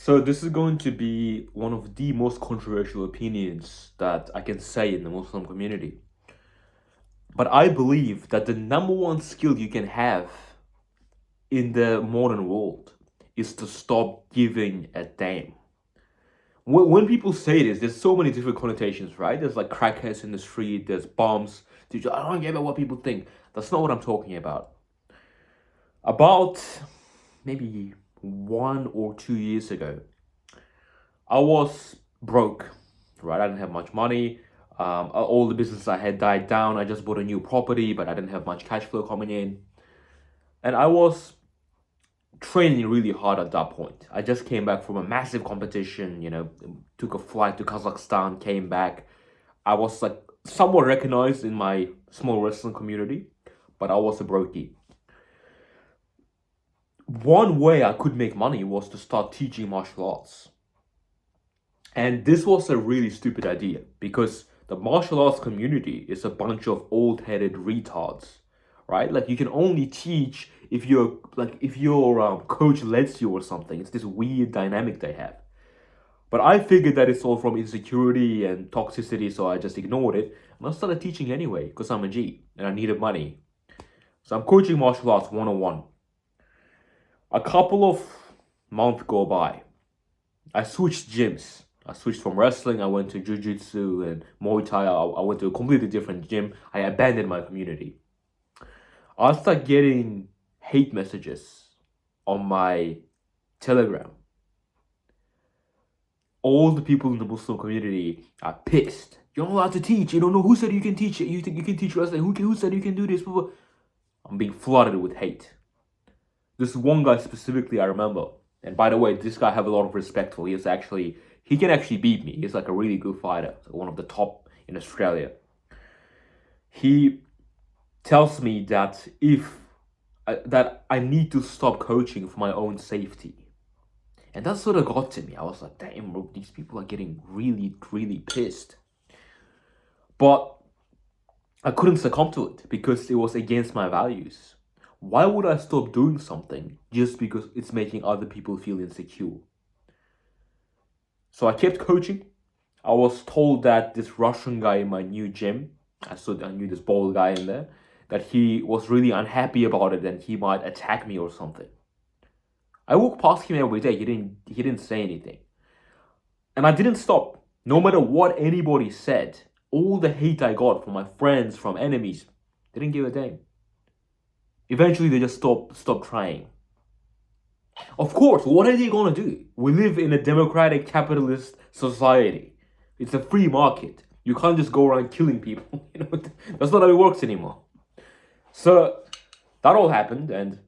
So this is going to be one of the most controversial opinions that I can say in the Muslim community. But I believe that the number one skill you can have in the modern world is to stop giving a damn. When people say this, there's so many different connotations, right? There's like crackheads in the street, there's bombs. I don't care about what people think. That's not what I'm talking about. About maybe 1 or 2 years ago, I was broke, right? I didn't have much money. All the business I had died down. I just bought a new property, but I didn't have much cash flow coming in. And I was training really hard at that point. I just came back from a massive competition, took a flight to Kazakhstan, came back. I was like somewhat recognized in my small wrestling community, but I was a brokey. One way I could make money was to start teaching martial arts. And this was a really stupid idea because the martial arts community is a bunch of old-headed retards, right? Like you can only teach if your coach lets you or something. It's this weird dynamic they have. But I figured that it's all from insecurity and toxicity, so I just ignored it and I started teaching anyway because I'm a G and I needed money. So I'm coaching martial arts 101. A couple of months go by. I switched gyms. I switched from wrestling. I went to jiu-jitsu and Muay Thai. I went to a completely different gym. I abandoned my community. I started getting hate messages on my Telegram. All the people in the Muslim community are pissed. You're not allowed to teach. You don't know who said you can teach it. You think you can teach wrestling. Who said you can do this? I'm being flooded with hate. This one guy specifically I remember. And by the way, this guy I have a lot of respect for. He can actually beat me. He's like a really good fighter, one of the top in Australia. He tells me that that I need to stop coaching for my own safety. And that sort of got to me. I was like, damn, bro, these people are getting really, really pissed. But I couldn't succumb to it because it was against my values. Why would I stop doing something just because it's making other people feel insecure? So I kept coaching. I was told that this Russian guy in my new gym, I knew this bald guy in there, that he was really unhappy about it and he might attack me or something. I walked past him every day. He didn't say anything. And I didn't stop. No matter what anybody said, all the hate I got from my friends, from enemies, they didn't give a damn. Eventually they just stopped trying. Of course, what are they gonna do? We live in a democratic capitalist society. It's a free market. You can't just go around killing people. That's not how it works anymore. So that all happened, and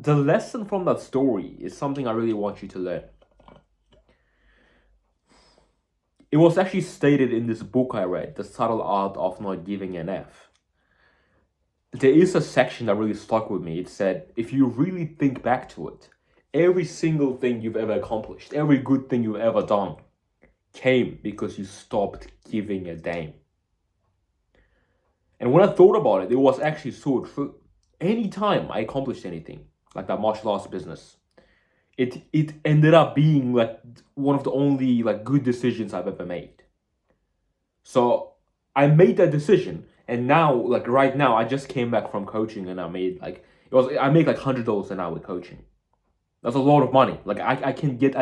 the lesson from that story is something I really want you to learn. It was actually stated in this book I read, The Subtle Art of Not Giving an F. There is a section that really stuck with me. It said, if you really think back to it, every single thing you've ever accomplished, every good thing you've ever done, came because you stopped giving a damn. And when I thought about it, it was actually so true. Anytime I accomplished anything, like that martial arts business, it ended up being like one of the only like good decisions I've ever made. So I made that decision, and now, like right now, I just came back from coaching, and I make like $100 an hour with coaching. That's a lot of money. Like I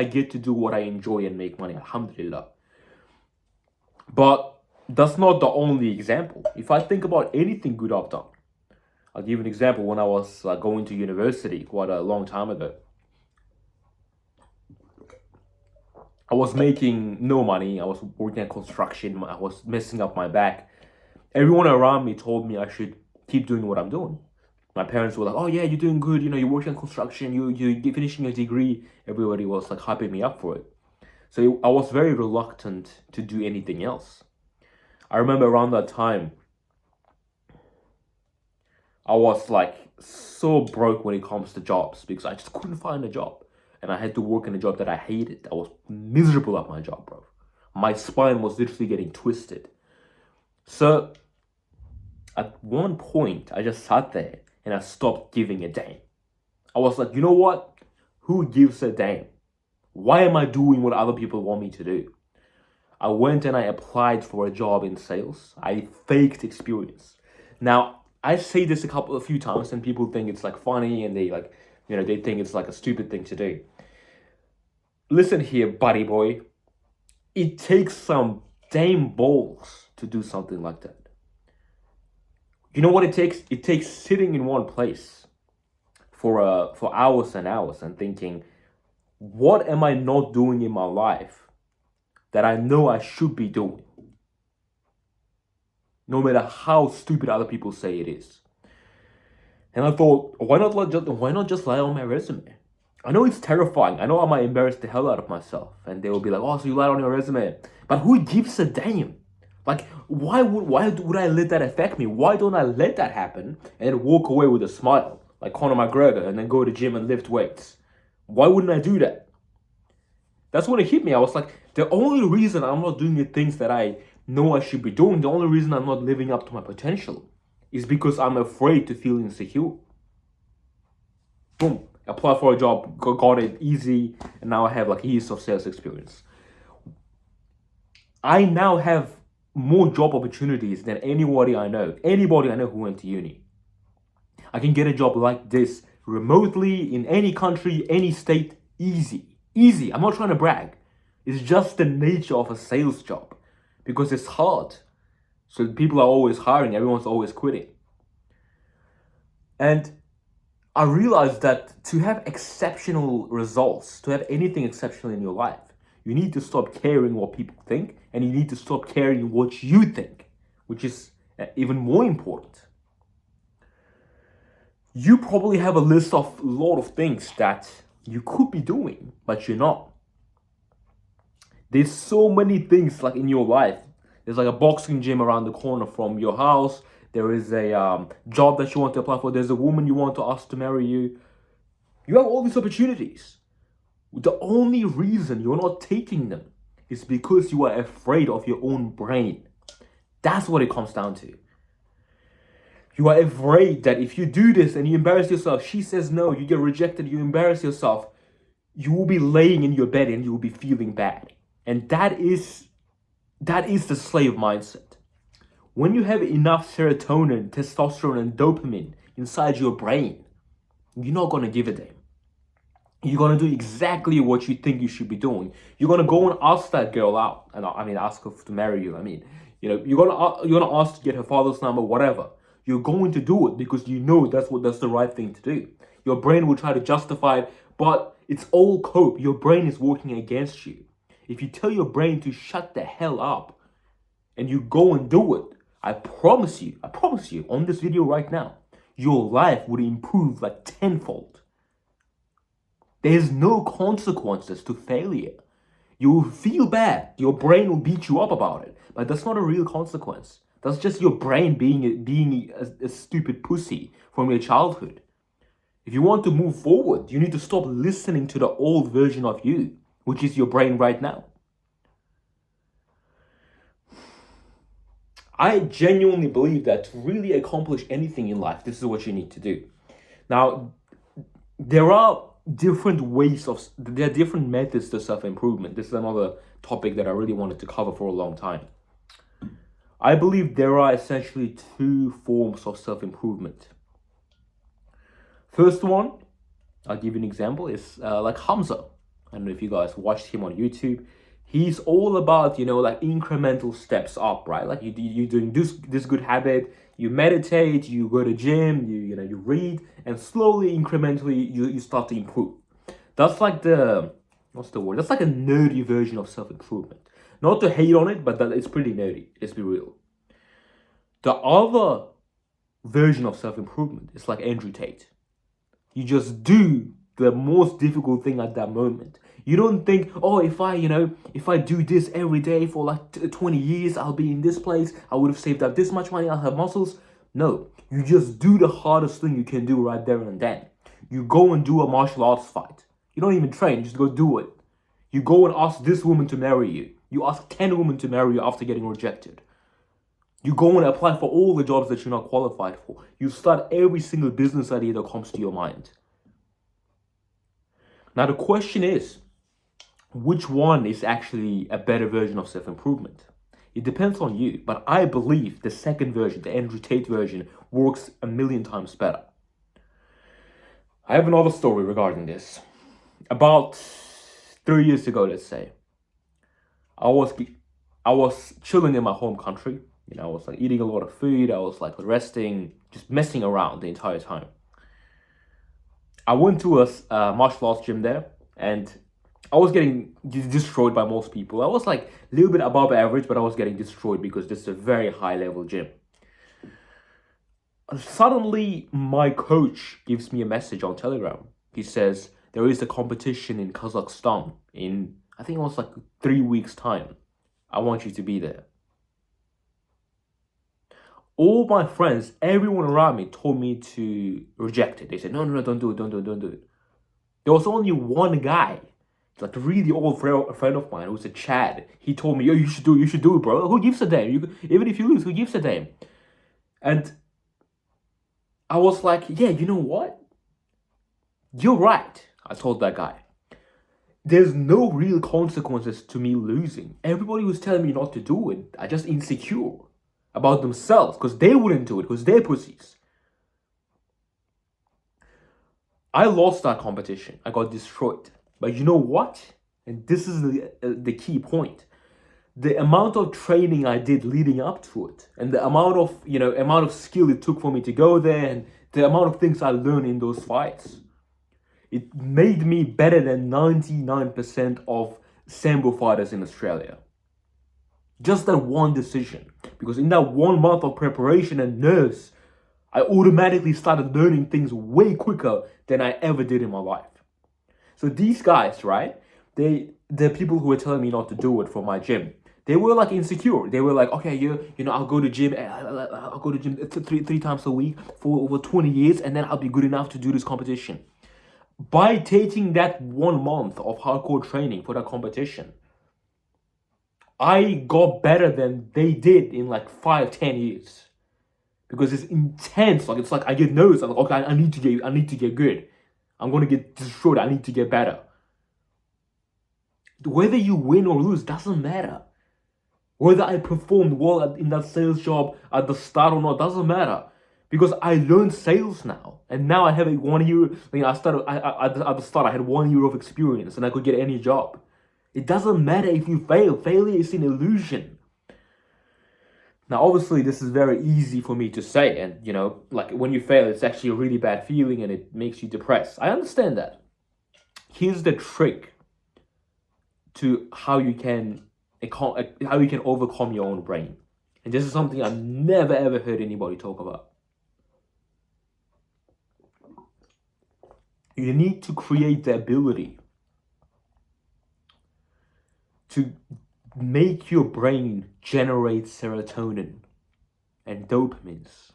get to do what I enjoy and make money. Alhamdulillah. But that's not the only example. If I think about anything good I've done, I'll give you an example. When I was going to university quite a long time ago, I was making no money. I was working at construction. I was messing up my back. Everyone around me told me I should keep doing what I'm doing. My parents were like, "Oh yeah, you're doing good. You're working on construction. You're finishing your degree." Everybody was like hyping me up for it. So I was very reluctant to do anything else. I remember around that time, I was like so broke when it comes to jobs because I just couldn't find a job. And I had to work in a job that I hated. I was miserable at my job, bro. My spine was literally getting twisted. So at one point, I just sat there and I stopped giving a damn. I was like, you know what? Who gives a damn? Why am I doing what other people want me to do? I went and I applied for a job in sales. I faked experience. Now, I say this a few times and people think it's like funny and they like, they think it's like a stupid thing to do. Listen here, buddy boy. It takes some damn balls to do something like that. You know what it takes? It takes sitting in one place for hours and hours and thinking, what am I not doing in my life that I know I should be doing? No matter how stupid other people say it is. And I thought, why not just lie on my resume? I know it's terrifying. I know I might embarrass the hell out of myself. And they will be like, oh, so you lied on your resume. But who gives a damn? Like, why would I let that affect me? Why don't I let that happen and walk away with a smile, like Conor McGregor, and then go to the gym and lift weights? Why wouldn't I do that? That's when it hit me. I was like, the only reason I'm not doing the things that I know I should be doing, the only reason I'm not living up to my potential is because I'm afraid to feel insecure. Boom. Applied for a job, got it easy, and now I have like years of sales experience. I now have more job opportunities than anybody I know who went to uni. I can get a job like this remotely in any country, any state, easy. I'm not trying to brag. It's just the nature of a sales job because it's hard. So people are always hiring, everyone's always quitting. And I realized that to have exceptional results, to have anything exceptional in your life, you need to stop caring what people think and you need to stop caring what you think, which is even more important. You probably have a list of a lot of things that you could be doing, but you're not. There's so many things like in your life. There's like a boxing gym around the corner from your house. There is a job that you want to apply for. There's a woman you want to ask to marry you. You have all these opportunities. The only reason you're not taking them is because you are afraid of your own brain. That's what it comes down to. You are afraid that if you do this and you embarrass yourself, she says no, you get rejected, you embarrass yourself, you will be laying in your bed and you will be feeling bad. And that is the slave mindset. When you have enough serotonin, testosterone, and dopamine inside your brain, you're not going to give a damn. You're going to do exactly what you think you should be doing. You're going to go and ask that girl out. And ask her to marry you. You're going to ask to get her father's number, whatever. You're going to do it because you know that's the right thing to do. Your brain will try to justify it, but it's all cope. Your brain is working against you. If you tell your brain to shut the hell up and you go and do it, I promise you, on this video right now, your life would improve like tenfold. There's no consequences to failure. You will feel bad. Your brain will beat you up about it. But that's not a real consequence. That's just your brain being a stupid pussy from your childhood. If you want to move forward, you need to stop listening to the old version of you, which is your brain right now. I genuinely believe that to really accomplish anything in life, this is what you need to do. Now, there are different methods to self-improvement. This is another topic that I really wanted to cover for a long time. I believe there are essentially two forms of self-improvement. First one, I'll give you an example, is like Hamza. I don't know if you guys watched him on YouTube. He's all about, like incremental steps up, right? Like you're doing this good habit, you meditate, you go to gym, you read, and slowly, incrementally, you start to improve. That's like what's the word? That's like a nerdy version of self-improvement. Not to hate on it, but it's pretty nerdy, let's be real. The other version of self-improvement is like Andrew Tate. You just do the most difficult thing at that moment. You don't think, oh, if I do this every day for like 20 years, I'll be in this place, I would have saved up this much money, I'll have muscles. No, you just do the hardest thing you can do right there and then. You go and do a martial arts fight. You don't even train, just go do it. You go and ask this woman to marry you. You ask 10 women to marry you after getting rejected. You go and apply for all the jobs that you're not qualified for. You start every single business idea that comes to your mind. Now the question is, which one is actually a better version of self-improvement? It depends on you, but I believe the second version, the Andrew Tate version, works a million times better. I have another story regarding this. About 3 years ago, let's say, I was chilling in my home country. I was like eating a lot of food. I was like resting, just messing around the entire time. I went to a martial arts gym there, and I was getting destroyed by most people. I was like a little bit above average, but I was getting destroyed because this is a very high level gym. Suddenly, my coach gives me a message on Telegram. He says, there is a competition in Kazakhstan in, I think it was like 3 weeks' time. I want you to be there. All my friends, everyone around me told me to reject it. They said, no, don't do it. There was only one guy, like a really old friend of mine who's a Chad. He told me, yo, you should do it, bro. Who gives a damn? Even if you lose, who gives a damn? And I was like, yeah, you know what? You're right, I told that guy. There's no real consequences to me losing. Everybody was telling me not to do it. I just insecure about themselves because they wouldn't do it because they're pussies. I lost that competition. I got destroyed. But you know what? And this is the key point. The amount of training I did leading up to it, and the amount of skill it took for me to go there, and the amount of things I learned in those fights, it made me better than 99% of Sambo fighters in Australia. Just that one decision. Because in that 1 month of preparation and nerves, I automatically started learning things way quicker than I ever did in my life. So these guys, right? The people who were telling me not to do it for my gym, they were like insecure. They were like, okay, I'll go to gym. I'll go to gym three times a week for over 20 years, and then I'll be good enough to do this competition. By taking that 1 month of hardcore training for that competition, I got better than they did in like 5-10 years. Because it's intense. Like it's like I get nervous. I'm like, okay, I need to get good. I'm gonna get destroyed. I need to get better. Whether you win or lose doesn't matter. Whether I performed well in that sales job at the start or not doesn't matter. Because I learned sales now. And now I have 1 year. I started at the start, I had 1 year of experience and I could get any job. It doesn't matter if you fail. Failure is an illusion. Now, obviously, this is very easy for me to say. And, like when you fail, it's actually a really bad feeling and it makes you depressed. I understand that. Here's the trick to how you can overcome your own brain. And this is something I've never ever heard anybody talk about. You need to create the ability to make your brain generate serotonin and dopamines.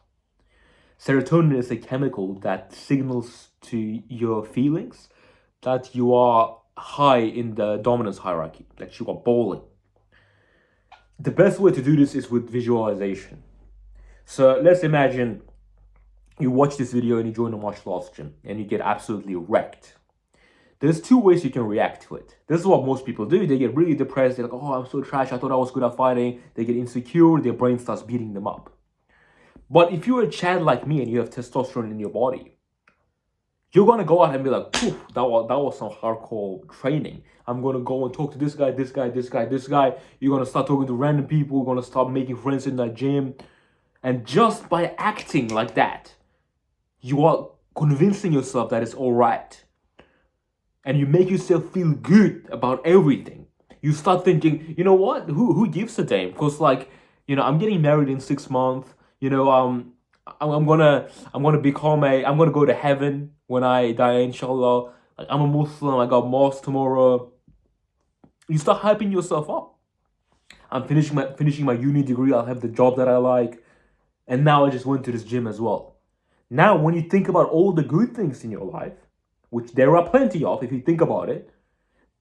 Serotonin is a chemical that signals to your feelings that you are high in the dominance hierarchy, that you are balling. The best way to do this is with visualization. So let's imagine you watch this video and you join a martial arts gym and you get absolutely wrecked. There's 2 ways you can react to it. This is what most people do. They get really depressed. They're like, oh, I'm so trash. I thought I was good at fighting. They get insecure. Their brain starts beating them up. But if you're a Chad like me and you have testosterone in your body, you're going to go out and be like, that was some hardcore training. I'm going to go and talk to this guy. You're going to start talking to random people. You're going to start making friends in that gym. And just by acting like that, you are convincing yourself that it's all right. And you make yourself feel good about everything. You start thinking, you know what? Who gives a damn? Because I'm getting married in 6 months. I'm gonna go to heaven when I die, inshallah. Like, I'm a Muslim. I got mosque tomorrow. You start hyping yourself up. I'm finishing my uni degree. I'll have the job that I like. And now I just went to this gym as well. Now, when you think about all the good things in your life, which there are plenty of if you think about it,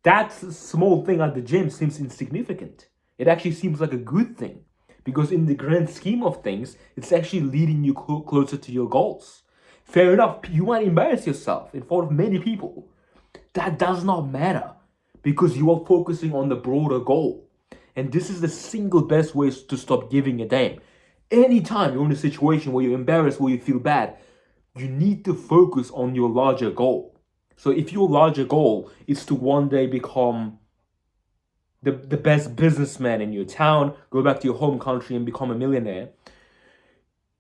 that small thing at the gym seems insignificant. It actually seems like a good thing. Because in the grand scheme of things, it's actually leading you closer to your goals. Fair enough, you might embarrass yourself in front of many people. That does not matter. because you are focusing on the broader goal. And this is the single best way to stop giving a damn. Anytime you're in a situation where you're embarrassed, where you feel bad, you need to focus on your larger goal. So if your larger goal is to one day become the best businessman in your town, go back to your home country and become a millionaire,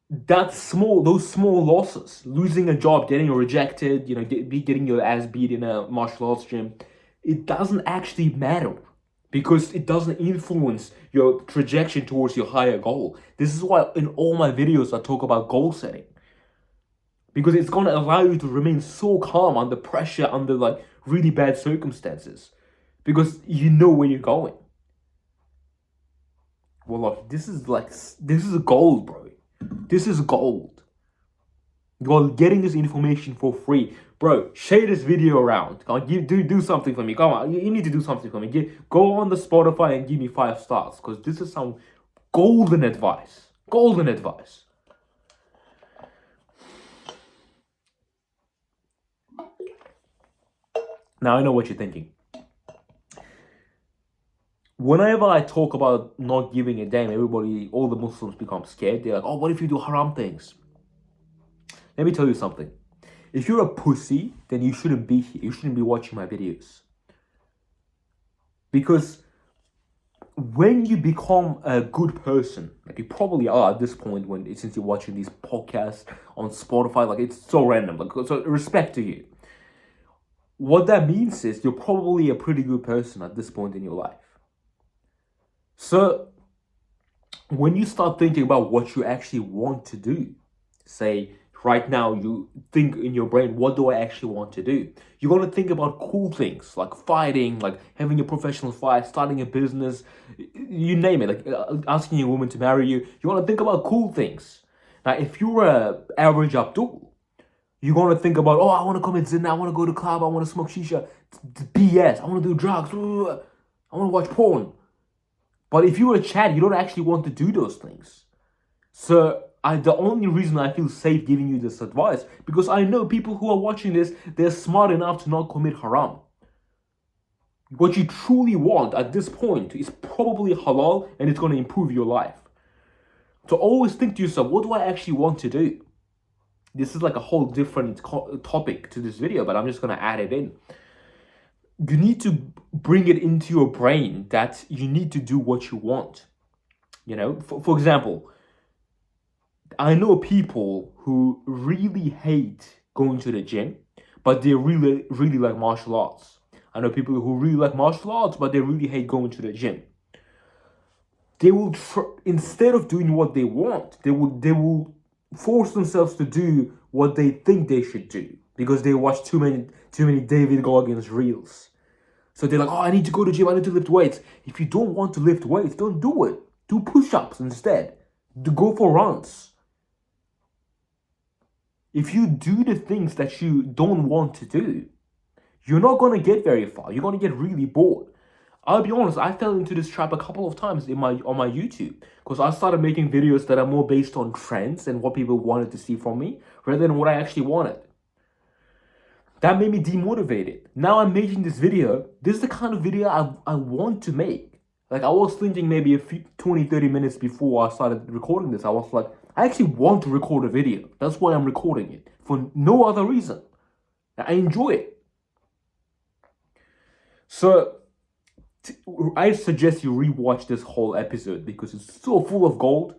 those small losses, losing a job, getting rejected, getting your ass beat in a martial arts gym, it doesn't actually matter because it doesn't influence your trajectory towards your higher goal. This is why in all my videos I talk about goal setting, because it's going to allow you to remain so calm under pressure, under like really bad circumstances, because you know where you're going. Well, look, this is gold, bro. This is gold. You're getting this information for free. Bro, share this video around. Come on, do something for me. Come on, you need to do something for me. Go on the Spotify and give me 5 stars, because this is some golden advice. Golden advice. Now I know what you're thinking. Whenever I talk about not giving a damn, all the Muslims become scared. They're like, oh, what if you do haram things? Let me tell you something. If you're a pussy, then you shouldn't be here. You shouldn't be watching my videos. Because when you become a good person, like you probably are at this point, since you're watching these podcasts on Spotify, like it's so random. Like, so respect to you. What that means is you're probably a pretty good person at this point in your life. So when you start thinking about what you actually want to do, say right now you think in your brain, what do I actually want to do? You're going to think about cool things like fighting, like having a professional fight, starting a business, you name it, like asking a woman to marry you. You want to think about cool things. Now, if you're a average Abdul, you're going to think about, oh, I want to commit zina, I want to go to club, I want to smoke shisha, BS, I want to do drugs, I want to watch porn. But if you're a Chad, you don't actually want to do those things. So the only reason I feel safe giving you this advice, because I know people who are watching this, they're smart enough to not commit haram. What you truly want at this point is probably halal, and it's going to improve your life. So always think to yourself, what do I actually want to do? This is like a whole different topic to this video, but I'm just going to add it in. You need to bring it into your brain that you need to do what you want. For example, I know people who really hate going to the gym, but they really, really like martial arts. I know people who really like martial arts, but they really hate going to the gym. They will, instead of doing what they want, they will force themselves to do what they think they should do, because they watch too many David Goggins reels. So they're like, oh, I need to go to the gym, I need to lift weights. If you don't want to lift weights, don't do it. Do push-ups instead. Go for runs. If you do the things that you don't want to do, you're not going to get very far. You're going to get really bored. I'll be honest, I fell into this trap a couple of times on my YouTube, because I started making videos that are more based on trends and what people wanted to see from me, rather than what I actually wanted. That made me demotivated. Now I'm making this video. This is the kind of video I want to make. Like, I was thinking maybe 20-30 minutes before I started recording this, I was like, I actually want to record a video. That's why I'm recording it, for no other reason. I enjoy it. So I suggest you rewatch this whole episode, because it's so full of gold.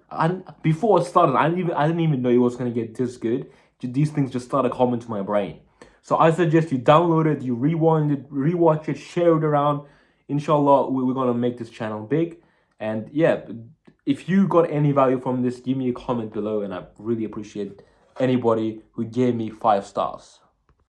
Before I started, I didn't even know it was going to get this good. These things just started coming to my brain. So I suggest you download it, you rewind it, rewatch it, share it around. Inshallah, we're going to make this channel big. And yeah, if you got any value from this, give me a comment below, and I really appreciate anybody who gave me 5 stars.